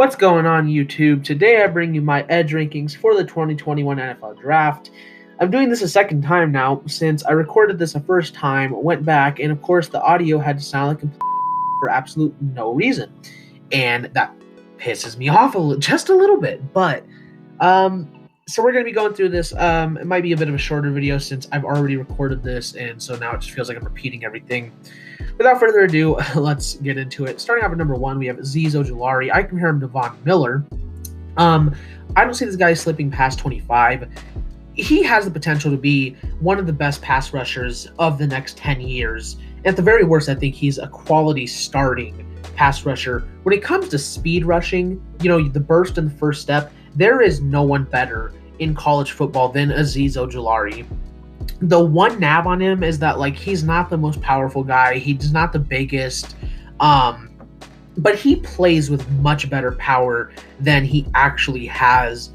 What's going on, YouTube? Today I bring you my edge rankings for the 2021 NFL Draft. I'm doing this a second time now since I recorded this a first time, went back, and of course the audio had to sound like for absolute no reason. And that pisses me off just a little bit. But so we're going to be going through this. It might be a bit of a shorter video since I've already recorded this, and so now it just feels like I'm repeating everything. Without further ado, let's get into it. Starting off at number 1, we have Azeez Ojulari. I compare him to Von Miller. I don't see this guy slipping past 25. He has the potential to be one of the best pass rushers of the next 10 years. At the very worst, I think he's a quality starting pass rusher. When it comes to speed rushing, the burst and the first step, there is no one better in college football than Azeez Ojulari. The one nab on him is that he's not the most powerful guy. He's not the biggest, but he plays with much better power than he actually has.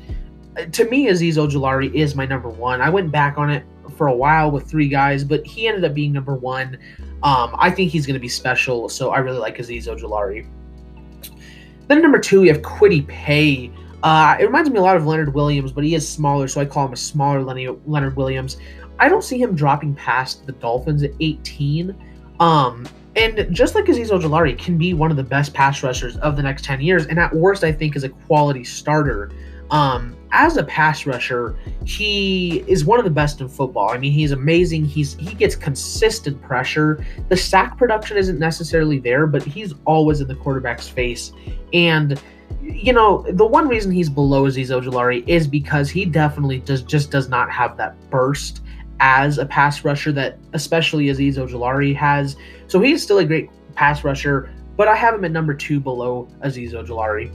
To me, Azeez Ojulari is my number 1. I went back on it for a while with 3 guys, but he ended up being number 1. I think he's going to be special, so I really like Azeez Ojulari. Then number 2, we have Kwity Paye. It reminds me a lot of Leonard Williams, but he is smaller, so I call him a smaller Leonard Williams. I don't see him dropping past the Dolphins at 18. And just like Azeez Ojulari can be one of the best pass rushers of the next 10 years, and at worst, I think is a quality starter. As a pass rusher, he is one of the best in football. I mean, he's amazing. He gets consistent pressure. The sack production isn't necessarily there, but he's always in the quarterback's face. And the one reason he's below Azeez Ojulari is because he definitely does not have that burst as a pass rusher that especially Azeez Ojulari has. So he's still a great pass rusher, but I have him at number 2 below Azeez Ojulari.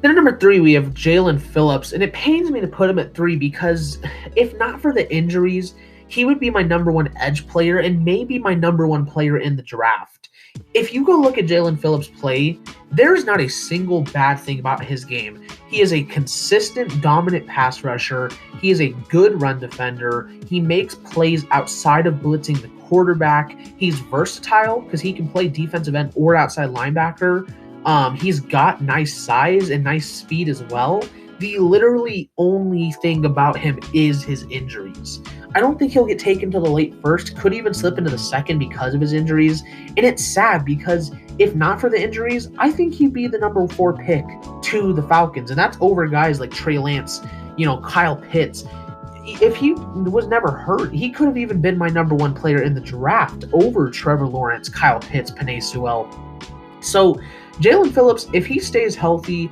Then at number 3, we have Jaelan Phillips, and it pains me to put him at 3 because if not for the injuries, he would be my number 1 edge player and maybe my number 1 player in the draft. If you go look at Jaelan Phillips play, there's not a single bad thing about his game. He is a consistent, dominant pass rusher. He is a good run defender. He makes plays outside of blitzing the quarterback. He's versatile because he can play defensive end or outside linebacker. He's got nice size and nice speed as well. The literally only thing about him is his injuries. I don't think he'll get taken to the late first, could even slip into the second because of his injuries. And it's sad because if not for the injuries, I think he'd be the number 4 pick to the Falcons. And that's over guys like Trey Lance, Kyle Pitts. If he was never hurt, he could have even been my number 1 player in the draft over Trevor Lawrence, Kyle Pitts, Paye Sewell. So Jaelan Phillips, if he stays healthy,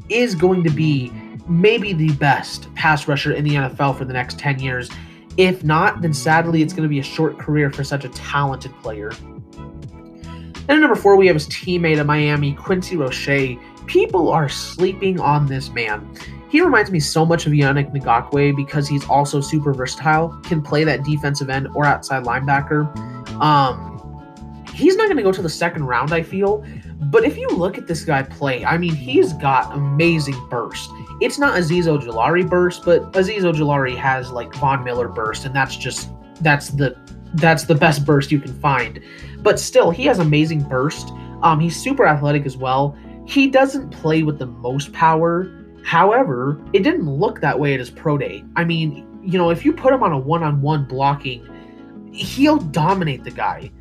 is going to be maybe the best pass rusher in the NFL for the next 10 years. If not, then sadly, it's going to be a short career for such a talented player. And at number 4, we have his teammate at Miami, Quincy Roche. People are sleeping on this man. He reminds me so much of Yannick Ngakoue because he's also super versatile, can play that defensive end or outside linebacker. He's not going to go to the second round, I feel. But if you look at this guy play, I mean, he's got amazing burst. It's not Azeez Ojulari burst, but Azeez Ojulari has Von Miller burst, and that's the best burst you can find. But still, he has amazing burst. He's super athletic as well. He doesn't play with the most power. However, it didn't look that way at his pro day. I mean, if you put him on a one-on-one blocking, he'll dominate the guy.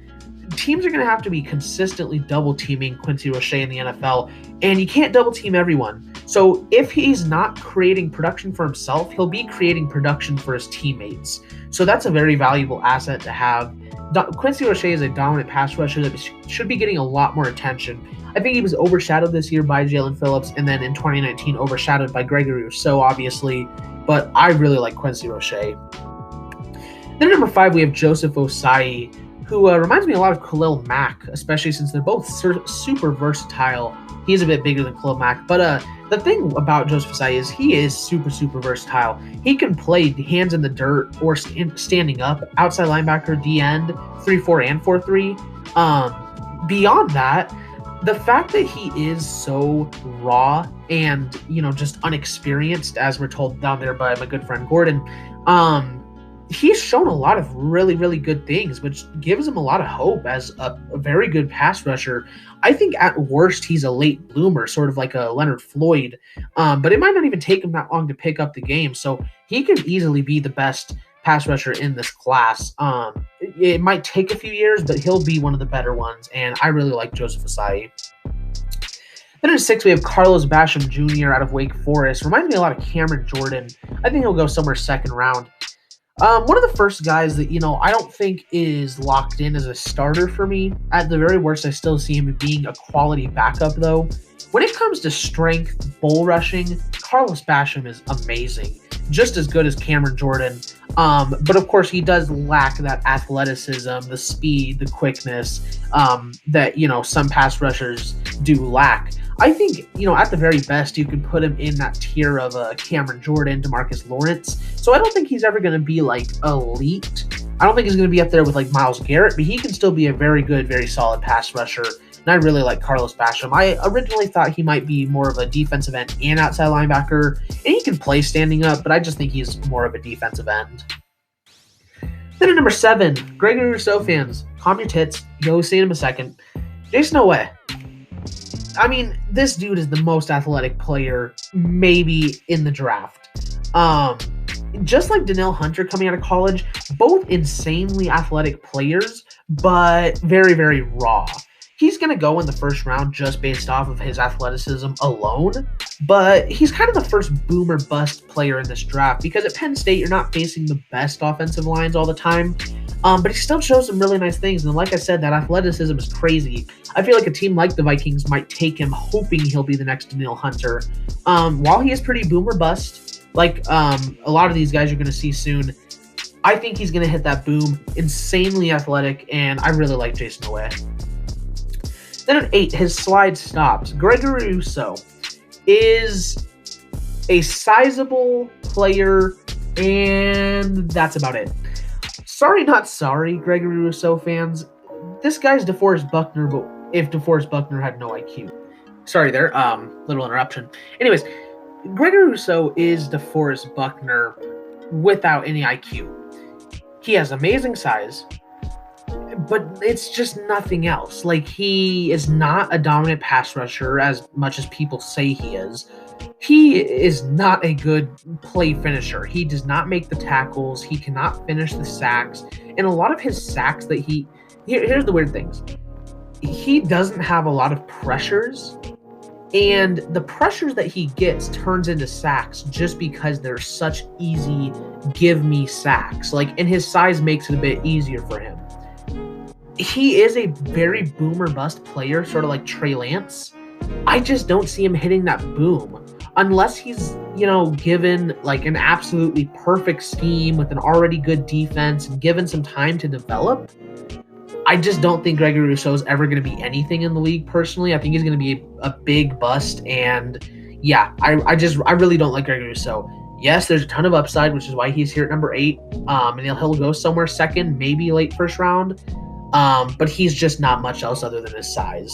Teams are going to have to be consistently double-teaming Quincy Roche in the NFL, and you can't double-team everyone. So if he's not creating production for himself, he'll be creating production for his teammates. So that's a very valuable asset to have. Quincy Roche is a dominant pass rusher that should be getting a lot more attention. I think he was overshadowed this year by Jaelan Phillips, and then in 2019 overshadowed by Gregory Rousseau, obviously. But I really like Quincy Roche. Then at number 5, we have Joseph Ossai, who reminds me a lot of Khalil Mack, especially since they're both super versatile. He's a bit bigger than Khalil Mack, but the thing about Joseph Ossai is he is super versatile. He can play hands in the dirt or standing up, outside linebacker, D-end, 3-4 and 4-3. Beyond that, the fact that he is so raw and, just unexperienced, as we're told down there by my good friend Gordon, he's shown a lot of really, really good things, which gives him a lot of hope as a very good pass rusher. I think at worst he's a late bloomer, sort of like a Leonard Floyd, but it might not even take him that long to pick up the game. So he could easily be the best pass rusher in this class. It might take a few years, but he'll be one of the better ones, and I really like Joseph Ossai. Then in 6, we have Carlos Basham Jr. out of Wake Forest. Reminds me a lot of Cameron Jordan. I think he'll go somewhere second round. One of the first guys that, I don't think is locked in as a starter for me. At the very worst, I still see him being a quality backup, though. When it comes to strength, bull rushing, Carlos Basham is amazing. Just as good as Cameron Jordan. But of course, he does lack that athleticism, the speed, the quickness that, some pass rushers do lack. I think, at the very best, you could put him in that tier of Cameron Jordan, DeMarcus Lawrence. So I don't think he's ever going to be, elite. I don't think he's going to be up there with, Myles Garrett, but he can still be a very good, very solid pass rusher. And I really like Carlos Basham. I originally thought he might be more of a defensive end and outside linebacker, and he can play standing up, but I just think he's more of a defensive end. Then at number 7, Gregory Rousseau fans, calm your tits. You'll see him in a second. Jayson Oweh. I mean, this dude is the most athletic player maybe in the draft. Just like Danielle Hunter coming out of college, both insanely athletic players, but very, very raw. He's going to go in the first round just based off of his athleticism alone, but he's kind of the first boomer bust player in this draft because at Penn State, you're not facing the best offensive lines all the time. But he still shows some really nice things. And like I said, that athleticism is crazy. I feel like a team like the Vikings might take him hoping he'll be the next Danielle Hunter. While he is pretty boomer bust, like a lot of these guys you're going to see soon, I think he's going to hit that boom. Insanely athletic, and I really like Jayson Oweh. Then at 8, his slide stops. Gregory Rousseau is a sizable player, and that's about it. Sorry, not sorry, Gregory Rousseau fans. This guy's DeForest Buckner, but if DeForest Buckner had no IQ. Sorry there, little interruption. Anyways, Gregory Rousseau is DeForest Buckner without any IQ. He has amazing size, but it's just nothing else. He is not a dominant pass rusher as much as people say he is. He is not a good play finisher. He does not make the tackles. He cannot finish the sacks. And a lot of his sacks that here's the weird things. He doesn't have a lot of pressures, and the pressures that he gets turns into sacks just because they're such easy give me sacks. And his size makes it a bit easier for him. He is a very boomer bust player, sort of like Trey Lance. I just don't see him hitting that boom unless he's, given an absolutely perfect scheme with an already good defense and given some time to develop. I just don't think Gregory Rousseau is ever going to be anything in the league personally. I think he's going to be a big bust, and yeah, I really don't like Gregory Rousseau. Yes, there's a ton of upside, which is why he's here at number 8, and he'll go somewhere second, maybe late first round. But he's just not much else other than his size.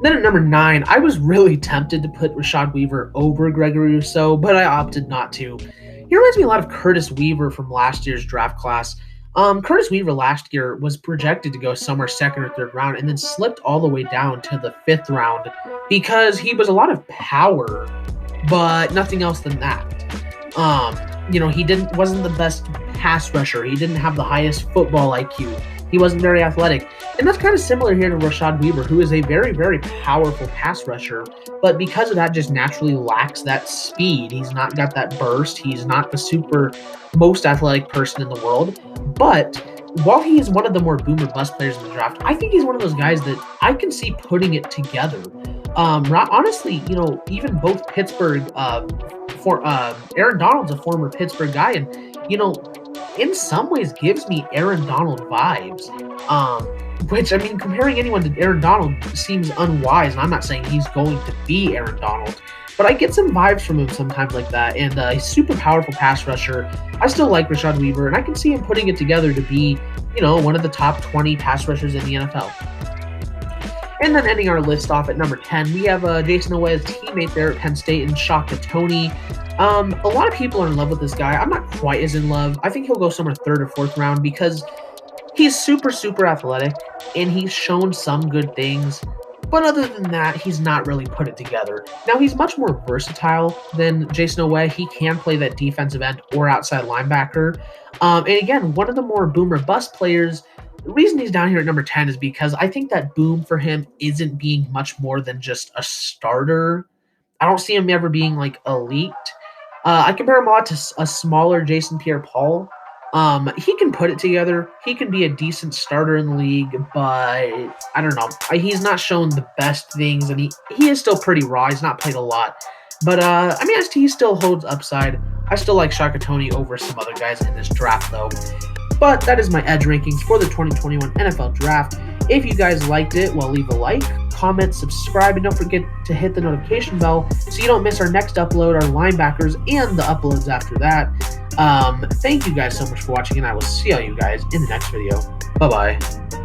Then at number 9, I was really tempted to put Rashad Weaver over Gregory Rousseau, but I opted not to. He reminds me a lot of Curtis Weaver from last year's draft class. Curtis Weaver last year was projected to go somewhere second or third round and then slipped all the way down to the 5th round because he was a lot of power, but nothing else than that. He wasn't the best pass rusher. He didn't have the highest football IQ. He wasn't very athletic. And that's kind of similar here to Rashad Weaver, who is a very, very powerful pass rusher, but because of that just naturally lacks that speed. He's not got that burst. He's not the super most athletic person in the world. But while he is one of the more boomer bust players in the draft, I think he's one of those guys that I can see putting it together. Honestly, even both Pittsburgh, Aaron Donald's a former Pittsburgh guy, and, in some ways gives me Aaron Donald vibes. Which, comparing anyone to Aaron Donald seems unwise, and I'm not saying he's going to be Aaron Donald, but I get some vibes from him sometimes like that, and he's super powerful pass rusher. I still like Rashad Weaver, and I can see him putting it together to be, one of the top 20 pass rushers in the NFL. And then ending our list off at number 10, we have Jason Owe's teammate there at Penn State in Shaka Toney. A lot of people are in love with this guy. I'm not quite as in love. I think he'll go somewhere third or fourth round because he's super, super athletic, and he's shown some good things. But other than that, he's not really put it together. Now, he's much more versatile than Jason Owe. He can play that defensive end or outside linebacker. And again, one of the more boom or bust players. The reason he's down here at number 10 is because I think that boom for him isn't being much more than just a starter. I don't see him ever being like elite. I compare him a lot to a smaller Jason Pierre-Paul. He can put it together. He can be a decent starter in the league, but I don't know. He's not shown the best things, and he is still pretty raw. He's not played a lot. But, he still holds upside. I still like Shaka Toney over some other guys in this draft, though. But that is my edge rankings for the 2021 NFL Draft. If you guys liked it, well, leave a like, comment, subscribe, and don't forget to hit the notification bell so you don't miss our next upload, our linebackers, and the uploads after that. Thank you guys so much for watching, and I will see all you guys in the next video. Bye-bye.